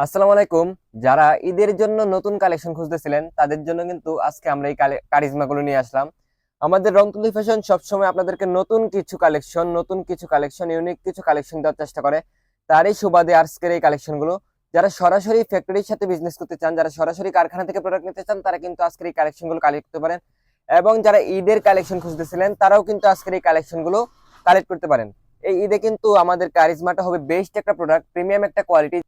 আসসালামু আলাইকুম। যারা ঈদের জন্য নতুন কালেকশন খুঁজতেছিলেন তাদের জন্য কিন্তু আজকে আমরা এই কারিজমাগুলো নিয়ে আসলাম। আমাদের রংতুলি ফ্যাশন সবসময় আপনাদেরকে নতুন কিছু কালেকশন ইউনিক কিছু কালেকশন দেওয়ার চেষ্টা করে। তারই সুবাদে আজকের এই কালেকশনগুলো যারা সরাসরি ফ্যাক্টরির সাথে বিজনেস করতে চান, যারা সরাসরি কারখানা থেকে প্রোডাক্ট নিতে চান, তারা কিন্তু আজকের এই কালেকশনগুলো কালেক্ট করতে পারেন। এবং যারা ঈদের কালেকশন খুঁজতেছিলেন তারাও কিন্তু আজকের এই কালেকশনগুলো কালেক্ট করতে পারেন। এই ঈদে কিন্তু আমাদের কারিজমাটা হবে বেস্ট একটা প্রোডাক্ট, প্রিমিয়াম একটা কোয়ালিটি।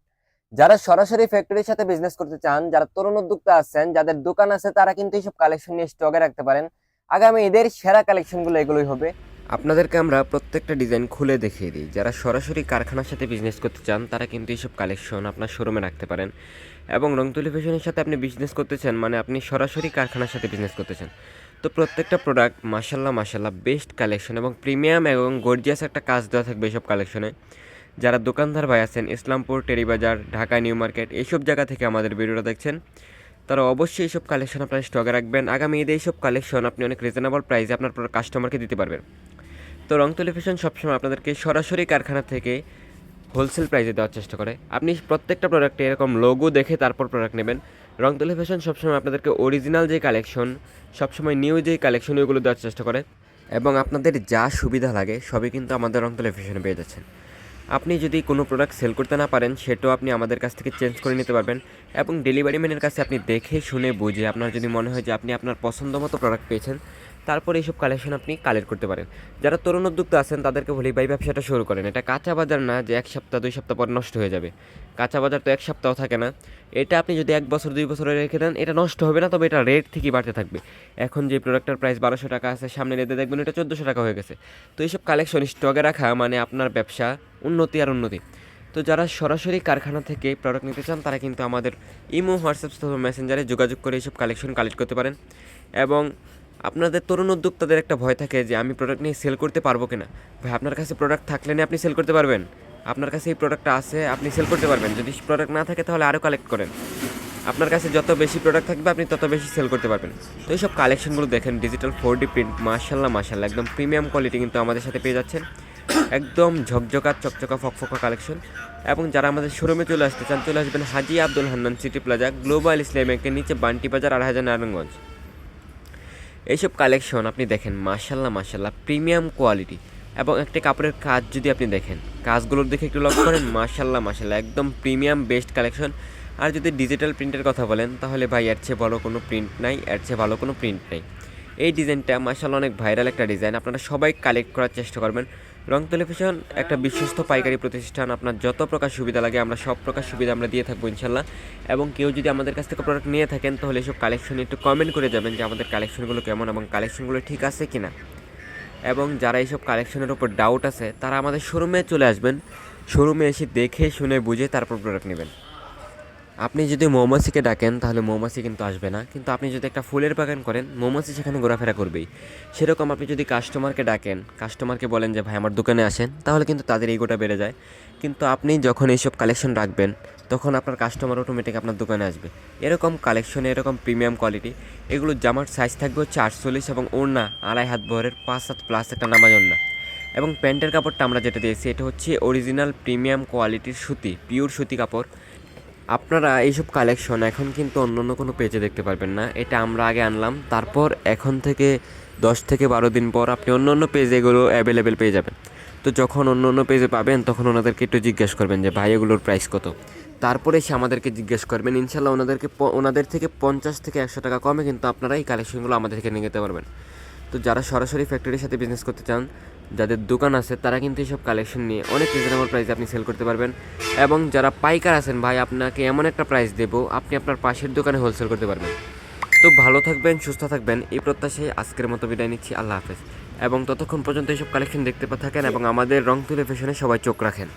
যারা সরাসরি ফ্যাক্টরির সাথে বিজনেস করতে চান, যারা তরুণ উদ্যোক্তা আছেন, যাদের দোকান আছে, তারা কিন্তু এইসব কালেকশন নিয়ে স্টকে রাখতে পারেন। আগামী ঈদের সেরা কালেকশন গুলো এগুলোই হবে। আপনাদেরকে আমরা প্রত্যেকটা ডিজাইন খুলে দেখিয়ে দিই। যারা সরাসরি কারখানার সাথে বিজনেস করতে চান তারা কিন্তু এইসব কালেকশন আপনার শোরুমে রাখতে পারেন। এবং রংতুলি ফ্যাশনের সাথে আপনি বিজনেস করতে চান মানে আপনি সরাসরি কারখানার সাথে বিজনেস করতে চান। তো প্রত্যেকটা প্রোডাক্ট মাশাল্লাহ মাশাল্লাহ বেস্ট কালেকশন এবং প্রিমিয়াম এবং গর্জিয়াস একটা কাজ দেওয়া থাকবে এইসব কালেকশনে। যারা দোকানদার ভাই আছেন ইসলামপুর, টেরিবাজার, ঢাকা নিউ মার্কেট এইসব জায়গা থেকে আমাদের ভিডিওটা দেখছেন, তারা অবশ্যই এইসব কালেকশন আপনার স্টকে রাখবেন। আগামী ঈদে এইসব কালেকশন আপনি অনেক রিজনেবল প্রাইসে আপনার কাস্টমারকে দিতে পারবেন। তো রংতুলি ফ্যাশন সবসময় আপনাদেরকে সরাসরি কারখানা থেকে হোলসেল প্রাইসে দেওয়ার চেষ্টা করে। আপনি প্রত্যেকটা প্রোডাক্টে এরকম লোগো দেখে তারপর প্রোডাক্ট নেবেন। রংতুলি ফ্যাশন সবসময় আপনাদেরকে অরিজিনাল যে কালেকশন, সবসময় নিউ যে কালেকশন ওইগুলো দেওয়ার চেষ্টা করে। এবং আপনাদের যা সুবিধা লাগে সবই কিন্তু আমাদের রংতুলি ফ্যাশনে পেয়ে যাচ্ছেন। আপনি যদি কোনো প্রোডাক্ট সেল করতে না পারেন সেটাও আপনি আমাদের কাছ থেকে চেঞ্জ করে নিতে পারবেন। এবং ডেলিভারি ম্যানের কাছে আপনি দেখে শুনে বুঝে আপনার যদি মনে হয় যে আপনি আপনার পছন্দ মতো প্রোডাক্ট পেয়েছেন, তারপরে এইসব কালেকশন আপনি কালেক্ট করতে পারেন। যারা তরুণ উদ্যোক্তা আছেন তাদেরকে বলি ভাই ব্যবসাটা শুরু করেন। এটা কাঁচা বাজার না যে 1 সপ্তাহ 2 সপ্তাহ পর নষ্ট হয়ে যাবে। কাঁচা বাজার তো 1 সপ্তাহ থাকে না। এটা আপনি যদি 1 বছর 2 বছরে রেখে দেন এটা নষ্ট হবে না, তবে এটা রেট থেকেই বাড়তে থাকবে। এখন যে প্রোডাক্টের প্রাইস 1200 টাকা আছে, সামনে রেটে দেখবেন এটা 1400 টাকা হয়ে গেছে। তো এইসব কালেকশন স্টকে রাখা মানে আপনার ব্যবসা উন্নতি আর উন্নতি। তো যারা সরাসরি কারখানা থেকে প্রোডাক্ট নিতে চান তারা কিন্তু আমাদের ইমো, হোয়াটসঅ্যাপ অথবা মেসেঞ্জারে যোগাযোগ করে এইসব কালেকশন কালেক্ট করতে পারেন। এবং আপনাদের তরুণ উদ্যোক্তাদের একটা ভয় থাকে যে আমি প্রোডাক্ট নিয়ে সেল করতে পারবো কিনা। ভাই আপনার কাছে প্রোডাক্ট থাকলে না আপনি সেল করতে পারবেন। আপনার কাছে এই প্রোডাক্টটা আছে আপনি সেল করতে পারবেন। যদি প্রোডাক্ট না থাকে তাহলে আরও কালেক্ট করেন। আপনার কাছে যত বেশি প্রোডাক্ট থাকবে আপনি তত বেশি সেল করতে পারবেন। তো এইসব কালেকশনগুলো দেখেন, ডিজিটাল 4D প্রিন্ট, মাশাল্লাহ মাশাল্লাহ একদম প্রিমিয়াম কোয়ালিটি কিন্তু আমাদের সাথে পেয়ে যাচ্ছেন। একদম ঝকঝকা চকচকা ফকফকা কালেকশন। এবং যারা আমাদের শোরুমে চলে আসতে চান চলে আসবেন Haji Abdul Hannan city plaza, global Islami ব্যাংকের নিচে, বান্টি বাজার, 2,000 নারায়ণগঞ্জ। এইসব কালেকশন আপনি দেখেন মাশাল্লাহ মাশাল্লাহ প্রিমিয়াম কোয়ালিটি। এবং একটা কাপড়ের কাজ যদি আপনি দেখেন, কাজগুলোর দেখে একটু লক্ষ্য করেন, মাশাল্লাহ মাশাল্লাহ একদম প্রিমিয়াম বেস্ট কালেকশন। আর যদি ডিজিটাল প্রিন্টের কথা বলেন তাহলে ভাই এর চেয়ে ভালো কোনো প্রিন্ট নাই, এর চেয়ে ভালো কোনো প্রিন্ট নেই। এই ডিজাইনটা মাশাল্লাহ অনেক ভাইরাল একটা ডিজাইন, আপনারা সবাই কালেক্ট করার চেষ্টা করবেন। রংতুলি ফ্যাশন একটা বিশ্বস্ত পাইকারি প্রতিষ্ঠান, আপনার যত প্রকার সুবিধা লাগে আমরা সব প্রকার সুবিধা আমরা দিয়ে থাকবো ইনশাল্লাহ। এবং কেউ যদি আমাদের কাছ থেকে প্রোডাক্ট নিয়ে থাকেন তাহলে এসব কালেকশন একটু কমেন্ট করে যাবেন যে আমাদের কালেকশনগুলো কেমন এবং কালেকশনগুলো ঠিক আছে কিনা। এবং যারা এইসব কালেকশনের উপর ডাউট আছে তারা আমাদের শোরুমে চলে আসবেন। শোরুমে এসে দেখে শুনে বুঝে তারপর প্রোডাক্ট নেবেন। আপনি যদি মৌমাছিকে ডাকেন তাহলে মৌমাছি কিন্তু আসবে না, কিন্তু আপনি যদি একটা ফুলের বাগান করেন মৌমাছি সেখানে ঘোরাফেরা করবেই। সেরকম আপনি যদি কাস্টমারকে ডাকেন, কাস্টমারকে বলেন যে ভাই আমার দোকানে আসেন, তাহলে কিন্তু তাদের ইগোটা বেড়ে যায়। কিন্তু আপনি যখন এইসব কালেকশন রাখবেন তখন আপনার কাস্টমার অটোমেটিক আপনার দোকানে আসবে। এরকম কালেকশন, এরকম প্রিমিয়াম কোয়ালিটি, এগুলো জামার সাইজ থাকবে হচ্ছে 48 এবং ওড়না 2.5 হাত বহরের 5 হাত প্লাস একটা নামাজ ওড়না। এবং প্যান্টের কাপড়টা আমরা যেটা দিয়েছি এটা হচ্ছে অরিজিনাল প্রিমিয়াম কোয়ালিটির সুতি, পিওর সুতি কাপড়। আপনারা এইসব কালেকশন এখন কিন্তু অন্য অন্য কোনো পেজে দেখতে পারবেন না, এটা আমরা আগে আনলাম, তারপর এখন থেকে 10 থেকে 12 দিন পর আপনি অন্য অন্য পেজে এগুলো অ্যাভেলেবেল পেয়ে যাবেন। তো যখন অন্য অন্য পেজে পাবেন তখন ওনাদেরকে একটু জিজ্ঞেস করবেন যে ভাই এগুলোর প্রাইস কত। তারপরে সে আমাদেরকে জিজ্ঞেস করবেন, ইনশাল্লাহ ওনাদের থেকে 50 থেকে 100 টাকা কমে কিন্তু আপনারা এই কালেকশনগুলো আমাদের থেকে নিয়ে যেতে পারবেন। তো যারা সরাসরি ফ্যাক্টরির সাথে বিজনেস করতে চান, যাদের দোকান আছে, তারা কিন্তু এইসব কালেকশন নিয়ে অনেক রিজনেবল প্রাইসে আপনি সেল করতে পারবেন। এবং যারা পাইকার আছেন, ভাই আপনাকে এমন একটা প্রাইস দেবো আপনি আপনার পাশের দোকানে হোলসেল করতে পারবেন। তো ভালো থাকবেন, সুস্থ থাকবেন, এই প্রত্যাশায় আজকের মতো বিদায় নিচ্ছি। আল্লাহ হাফেজ। এবং ততক্ষণ পর্যন্ত এইসব কালেকশন দেখতে থাকেন এবং আমাদের রংতুলি ফ্যাশনে সবাই চোখ রাখেন।